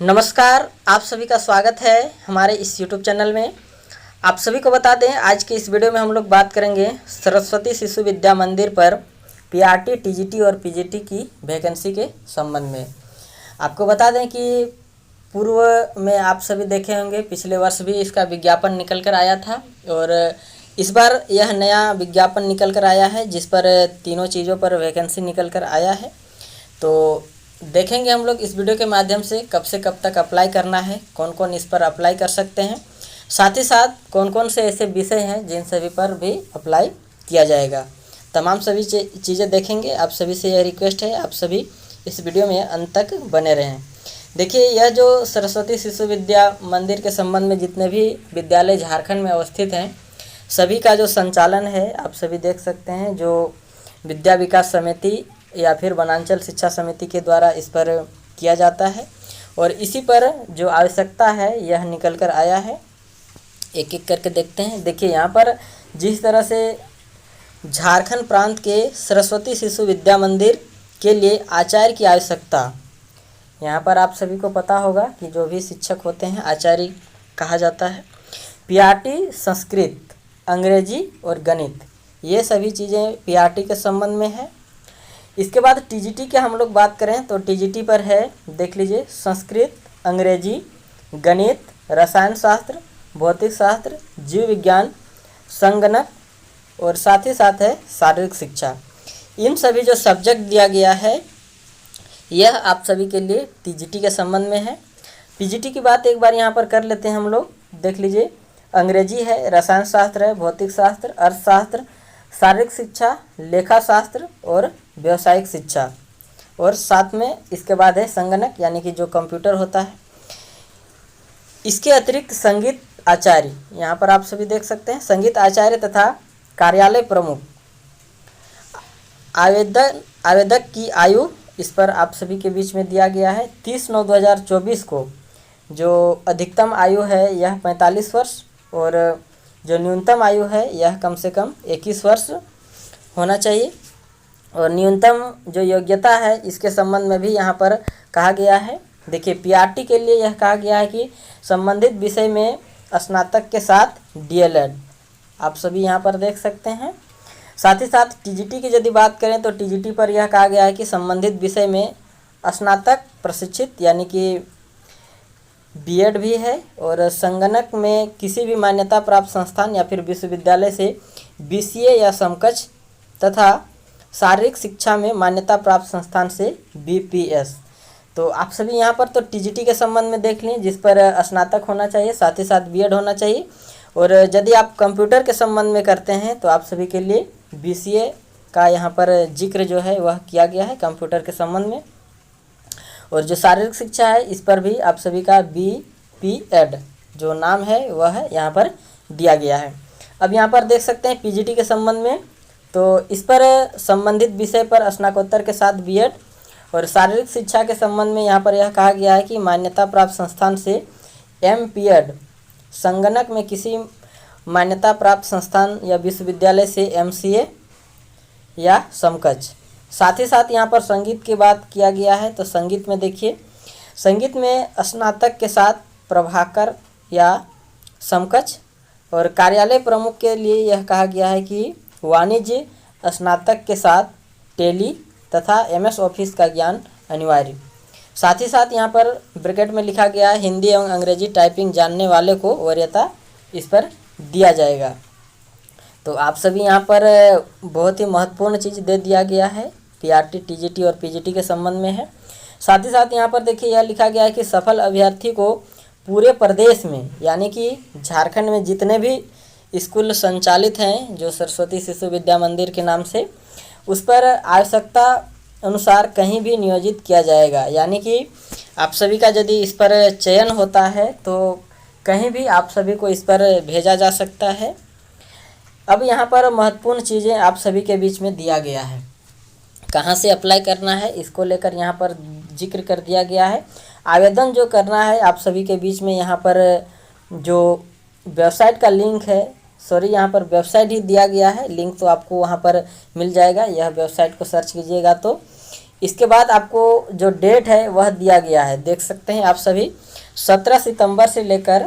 नमस्कार, आप सभी का स्वागत है हमारे इस YouTube चैनल में। आप सभी को बता दें, आज के इस वीडियो में हम लोग बात करेंगे सरस्वती शिशु विद्या मंदिर पर पीआरटी, टीजीटी और पीजीटी की वैकेंसी के संबंध में। आपको बता दें कि पूर्व में आप सभी देखे होंगे, पिछले वर्ष भी इसका विज्ञापन निकल कर आया था और इस बार यह नया विज्ञापन निकल कर आया है जिस पर तीनों चीज़ों पर वैकेंसी निकल कर आया है। तो देखेंगे हम लोग इस वीडियो के माध्यम से कब से कब तक अप्लाई करना है, कौन कौन इस पर अप्लाई कर सकते हैं, साथ ही साथ कौन कौन से ऐसे विषय हैं जिन सभी पर भी अप्लाई किया जाएगा। तमाम सभी चीज़ें देखेंगे। आप सभी से यह रिक्वेस्ट है, आप सभी इस वीडियो में अंत तक बने रहें। देखिए, यह जो सरस्वती शिशु विद्या मंदिर के संबंध में जितने भी विद्यालय झारखंड में अवस्थित हैं, सभी का जो संचालन है आप सभी देख सकते हैं। जो विद्या विकास समिति या फिर वनांचल शिक्षा समिति के द्वारा इस पर किया जाता है और इसी पर जो आवश्यकता है यह निकल कर आया है। एक एक करके देखते हैं। देखिए, यहाँ पर जिस तरह से झारखंड प्रांत के सरस्वती शिशु विद्या मंदिर के लिए आचार्य की आवश्यकता, यहाँ पर आप सभी को पता होगा कि जो भी शिक्षक होते हैं आचार्य कहा जाता है। पीआरटी संस्कृत, अंग्रेजी और गणित, ये सभी चीज़ें पीआरटी के संबंध में है। इसके बाद टीजीटी की हम लोग बात करें तो टीजीटी पर है, देख लीजिए, संस्कृत, अंग्रेजी, गणित, रसायन शास्त्र, भौतिक शास्त्र, जीव विज्ञान, संगणक और साथ ही साथ है शारीरिक शिक्षा। इन सभी जो सब्जेक्ट दिया गया है यह आप सभी के लिए टीजीटी के संबंध में है। पीजीटी की बात एक बार यहाँ पर कर लेते हैं हम लोग। देख लीजिए, अंग्रेजी है, रसायन शास्त्र है, भौतिक शास्त्र, अर्थशास्त्र, शारीरिक शिक्षा, लेखा शास्त्र और व्यावसायिक शिक्षा, और साथ में इसके बाद है संगणक यानी कि जो कंप्यूटर होता है। इसके अतिरिक्त संगीत आचार्य, यहाँ पर आप सभी देख सकते हैं, संगीत आचार्य तथा कार्यालय प्रमुख। आवेदक की आयु इस पर आप सभी के बीच में दिया गया है 30/9/2024 को। जो अधिकतम आयु है यह 45 वर्ष और जो न्यूनतम आयु है यह कम से कम 21 वर्ष होना चाहिए। और न्यूनतम जो योग्यता है इसके संबंध में भी यहाँ पर कहा गया है। देखिए, पीआरटी के लिए यह कहा गया है कि संबंधित विषय में स्नातक के साथ डीएलएड, आप सभी यहाँ पर देख सकते हैं। साथ ही साथ टीजीटी की यदि बात करें तो टीजीटी पर यह कहा गया है कि संबंधित विषय में स्नातक प्रशिक्षित यानी कि बीएड भी है और संगणक में किसी भी मान्यता प्राप्त संस्थान या फिर विश्वविद्यालय से बीसीए या समकक्ष तथा शारीरिक शिक्षा में मान्यता प्राप्त संस्थान से बीपीएस। तो आप सभी यहाँ पर तो टीजीटी के संबंध में देख लें जिस पर स्नातक होना चाहिए, साथ ही साथ बीएड होना चाहिए। और यदि आप कंप्यूटर के संबंध में करते हैं तो आप सभी के लिए बीसीए का यहाँ पर जिक्र जो है वह किया गया है कंप्यूटर के संबंध में। और जो शारीरिक शिक्षा है इस पर भी आप सभी का बीपीएड जो नाम है वह यहाँ पर दिया गया है। अब यहाँ पर देख सकते हैं पीजीटी के संबंध में, तो इस पर संबंधित विषय पर स्नातकोत्तर के साथ बीएड और शारीरिक शिक्षा के संबंध में यहाँ पर यह कहा गया है कि मान्यता प्राप्त संस्थान से एमपीएड, संगणक में किसी मान्यता प्राप्त संस्थान या विश्वविद्यालय से एमसीए या समकक्ष। साथ ही साथ यहाँ पर संगीत की बात किया गया है तो संगीत में देखिए, संगीत में स्नातक के साथ प्रभाकर या समकक्ष। और कार्यालय प्रमुख के लिए यह कहा गया है कि वाणिज्य स्नातक के साथ टेली तथा एमएस ऑफिस का ज्ञान अनिवार्य। साथ ही साथ यहाँ पर ब्रैकेट में लिखा गया है हिंदी एवं अंग्रेजी टाइपिंग जानने वाले को वरीयता इस पर दिया जाएगा। तो आप सभी यहाँ पर बहुत ही महत्वपूर्ण चीज़ दे दिया गया है, पीआरटी, टीजीटी और पीजीटी के संबंध में है। साथ ही साथ यहाँ पर देखिए यह लिखा गया है कि सफल अभ्यर्थी को पूरे प्रदेश में यानी कि झारखंड में जितने भी स्कूल संचालित हैं जो सरस्वती शिशु विद्या मंदिर के नाम से, उस पर आवश्यकता अनुसार कहीं भी नियोजित किया जाएगा। यानी कि आप सभी का यदि इस पर चयन होता है तो कहीं भी आप सभी को इस पर भेजा जा सकता है। अब यहाँ पर महत्वपूर्ण चीज़ें आप सभी के बीच में दिया गया है, कहाँ से अप्लाई करना है इसको लेकर यहाँ पर जिक्र कर दिया गया है। आवेदन जो करना है आप सभी के बीच में यहाँ पर जो वेबसाइट का लिंक है, यहाँ पर वेबसाइट ही दिया गया है, लिंक तो आपको वहाँ पर मिल जाएगा। यह वेबसाइट को सर्च कीजिएगा तो इसके बाद आपको जो डेट है वह दिया गया है, देख सकते हैं आप सभी 17 सितंबर से लेकर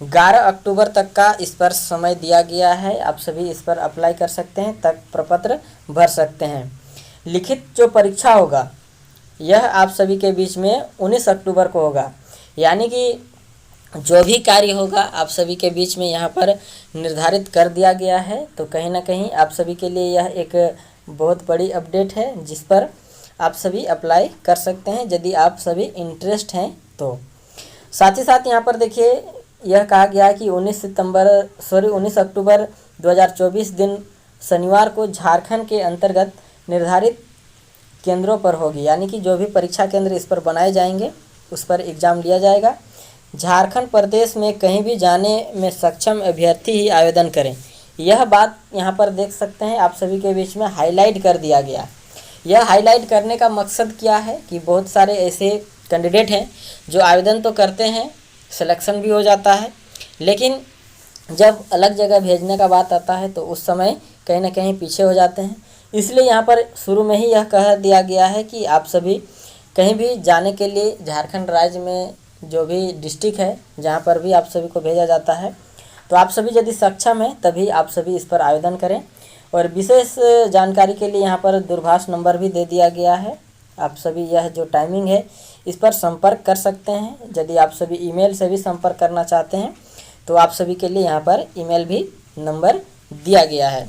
11 अक्टूबर तक का इस पर समय दिया गया है। आप सभी इस पर अप्लाई कर सकते हैं, तक प्रपत्र भर सकते हैं। लिखित जो परीक्षा होगा यह आप सभी के बीच में 19 अक्टूबर को होगा, यानी कि जो भी कार्य होगा आप सभी के बीच में यहाँ पर निर्धारित कर दिया गया है। तो कहीं ना कहीं आप सभी के लिए यह एक बहुत बड़ी अपडेट है, जिस पर आप सभी अप्लाई कर सकते हैं यदि आप सभी इंटरेस्ट हैं तो। साथ ही साथ यहाँ पर देखिए यह कहा गया है कि 19 अक्टूबर 2024 दिन शनिवार को झारखंड के अंतर्गत निर्धारित केंद्रों पर होगी, यानी कि जो भी परीक्षा केंद्र इस पर बनाए जाएंगे उस पर एग्ज़ाम लिया जाएगा। झारखंड प्रदेश में कहीं भी जाने में सक्षम अभ्यर्थी ही आवेदन करें। यह बात यहाँ पर देख सकते हैं आप सभी के बीच में हाईलाइट कर दिया गया। यह हाईलाइट करने का मकसद क्या है कि बहुत सारे ऐसे कैंडिडेट हैं जो आवेदन तो करते हैं, सिलेक्शन भी हो जाता है, लेकिन जब अलग जगह भेजने का बात आता है तो उस समय कहीं ना कहीं पीछे हो जाते हैं। इसलिए यहाँ पर शुरू में ही यह कह दिया गया है कि आप सभी कहीं भी जाने के लिए झारखंड राज्य में जो भी डिस्ट्रिक्ट है जहाँ पर भी आप सभी को भेजा जाता है, तो आप सभी यदि सक्षम हैं तभी आप सभी इस पर आवेदन करें। और विशेष जानकारी के लिए यहाँ पर दूरभाष नंबर भी दे दिया गया है। आप सभी यह जो टाइमिंग है इस पर संपर्क कर सकते हैं। यदि आप सभी ईमेल से भी संपर्क करना चाहते हैं तो आप सभी के लिए यहाँ पर ईमेल भी नंबर दिया गया है।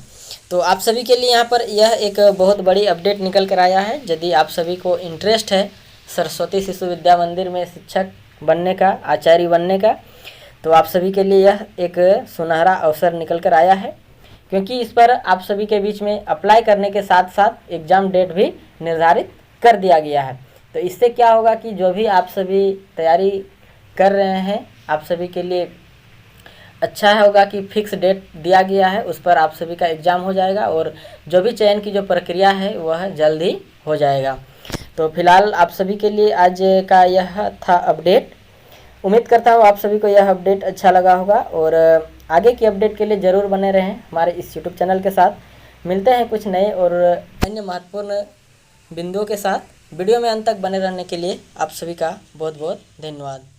तो आप सभी के लिए यहाँ पर यह एक बहुत बड़ी अपडेट निकल कर आया है। यदि आप सभी को इंटरेस्ट है सरस्वती शिशु विद्या मंदिर में शिक्षक बनने का, आचार्य बनने का, तो आप सभी के लिए यह एक सुनहरा अवसर निकल कर आया है, क्योंकि इस पर आप सभी के बीच में अप्लाई करने के साथ साथ एग्ज़ाम डेट भी निर्धारित कर दिया गया है। तो इससे क्या होगा कि जो भी आप सभी तैयारी कर रहे हैं आप सभी के लिए अच्छा होगा कि फिक्स डेट दिया गया है, उस पर आप सभी का एग्ज़ाम हो जाएगा और जो भी चयन की जो प्रक्रिया है वह जल्द ही हो जाएगा। तो फिलहाल आप सभी के लिए आज का यह था अपडेट। उम्मीद करता हूँ आप सभी को यह अपडेट अच्छा लगा होगा और आगे की अपडेट के लिए ज़रूर बने रहें हमारे इस यूट्यूब चैनल के साथ। मिलते हैं कुछ नए और अन्य महत्वपूर्ण बिंदुओं के साथ। वीडियो में अंत तक बने रहने के लिए आप सभी का बहुत बहुत धन्यवाद।